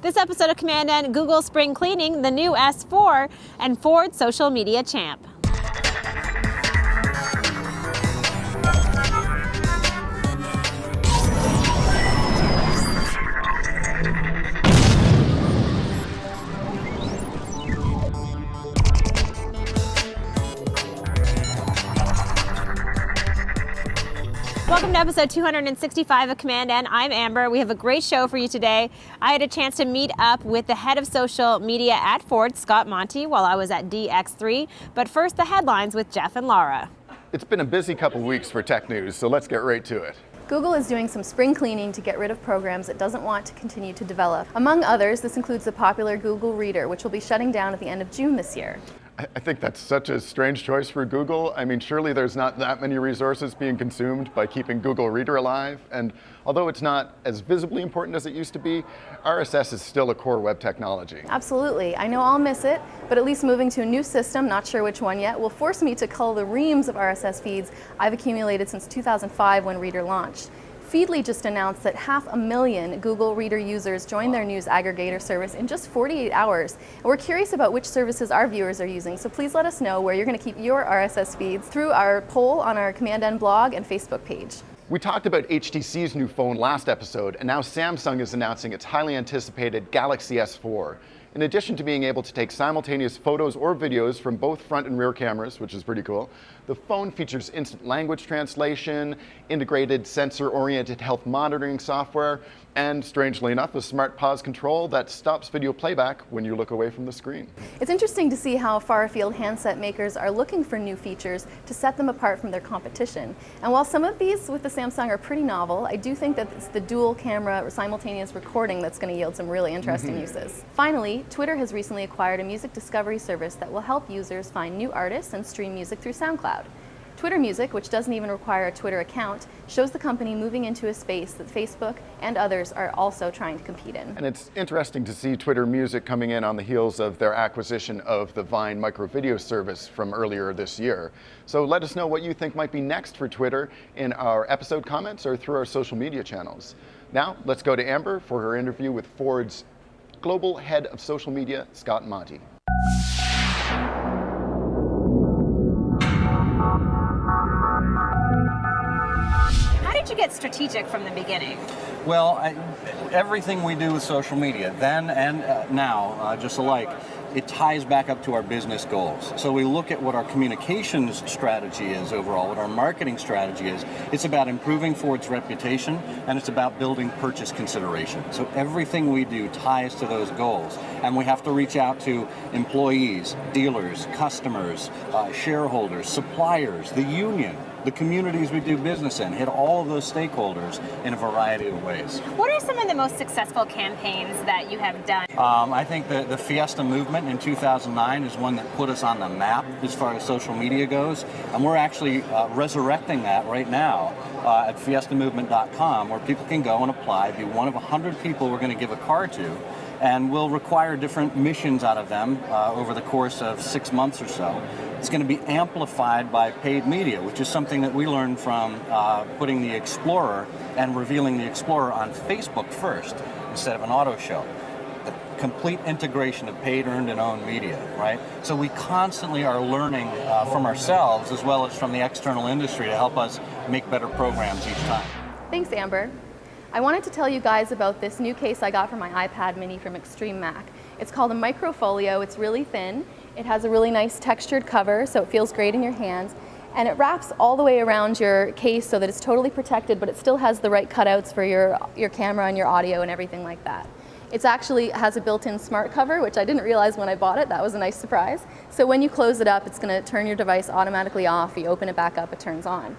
This episode of commandN, Google Spring Cleaning, the new S4, and Ford's social media champ. Welcome to episode 265 of commandN. I'm Amber. We have a great show for you today. I had a chance to meet up with the head of social media at Ford, Scott Monty, while I was at DX3. But first, the headlines with Jeff and Laura. It's been a busy couple weeks for tech news, so let's get right to it. Google is doing some spring cleaning to get rid of programs it doesn't want to continue to develop. Among others, this includes the popular Google Reader, which will be shutting down at the end of June this year. I think that's such a strange choice for Google. I mean, surely there's not that many resources being consumed by keeping Google Reader alive. And although it's not as visibly important as it used to be, RSS is still a core web technology. Absolutely. I know I'll miss it, but at least moving to a new system, not sure which one yet, will force me to cull the reams of RSS feeds I've accumulated since 2005 when Reader launched. Feedly just announced that 500,000 Google Reader users joined their news aggregator service in just 48 hours. And we're curious about which services our viewers are using, so please let us know where you're going to keep your RSS feeds through our poll on our commandN blog and Facebook page. We talked about HTC's new phone last episode, and now Samsung is announcing its highly anticipated Galaxy S4. In addition to being able to take simultaneous photos or videos from both front and rear cameras, which is pretty cool, the phone features instant language translation, integrated sensor-oriented health monitoring software, and strangely enough, a smart pause control that stops video playback when you look away from the screen. It's interesting to see how far-afield handset makers are looking for new features to set them apart from their competition. And while some of these with the Samsung are pretty novel, I do think that it's the dual camera or simultaneous recording that's going to yield some really interesting uses. Finally, Twitter has recently acquired a music discovery service that will help users find new artists and stream music through SoundCloud. Twitter Music, which doesn't even require a Twitter account, shows the company moving into a space that Facebook and others are also trying to compete in. And it's interesting to see Twitter Music coming in on the heels of their acquisition of the Vine micro video service from earlier this year. So let us know what you think might be next for Twitter in our episode comments or through our social media channels. Now, let's go to Amber for her interview with Ford's Global Head of Social Media, Scott Monty. How did you get strategic from the beginning? Well, everything we do with social media, then and now, just alike, it ties back up to our business goals. So we look at what our communications strategy is overall, what our marketing strategy is. It's about improving Ford's reputation, and it's about building purchase consideration. So everything we do ties to those goals. And we have to reach out to employees, dealers, customers, shareholders, suppliers, the union, the communities we do business in, hit all of those stakeholders in a variety of ways. What are some of the most successful campaigns that you have done? I think the Fiesta movement in 2009 is one that put us on the map as far as social media goes, and we're actually resurrecting that right now at fiestamovement.com, where people can go and apply, be one of 100 people we're going to give a car to, and we'll require different missions out of them over the course of 6 months or so. It's going to be amplified by paid media, which is something that we learned from putting the Explorer and revealing the Explorer on Facebook first instead of an auto show. The complete integration of paid, earned, and owned media, right? So we constantly are learning from ourselves as well as from the external industry to help us make better programs each time. Thanks, Amber. I wanted to tell you guys about this new case I got for my iPad mini from Extreme Mac. It's called a Microfolio. It's really thin. It has a really nice textured cover, so it feels great in your hands. And it wraps all the way around your case so that it's totally protected, but it still has the right cutouts for your camera and your audio and everything like that. It actually has a built-in smart cover, which I didn't realize when I bought it. That was a nice surprise. So when you close it up, it's going to turn your device automatically off. You open it back up, it turns on.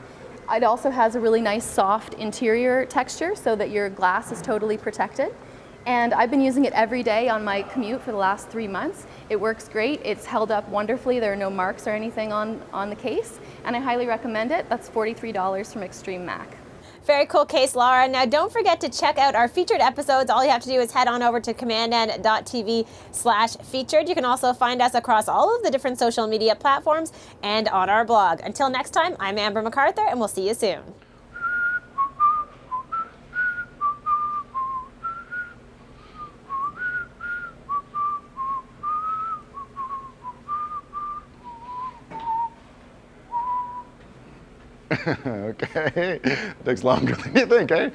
It also has a really nice soft interior texture so that your glass is totally protected. And I've been using it every day on my commute for the last 3 months. It works great. It's held up wonderfully. There are no marks or anything on the case, and I highly recommend it. That's $43 from Extreme Mac. Very cool case, Laura. Now, don't forget to check out our featured episodes. All you have to do is head on over to commandN.tv/featured. You can also find us across all of the different social media platforms and on our blog. Until next time, I'm Amber MacArthur, and we'll see you soon. Okay, it takes longer than you think, eh?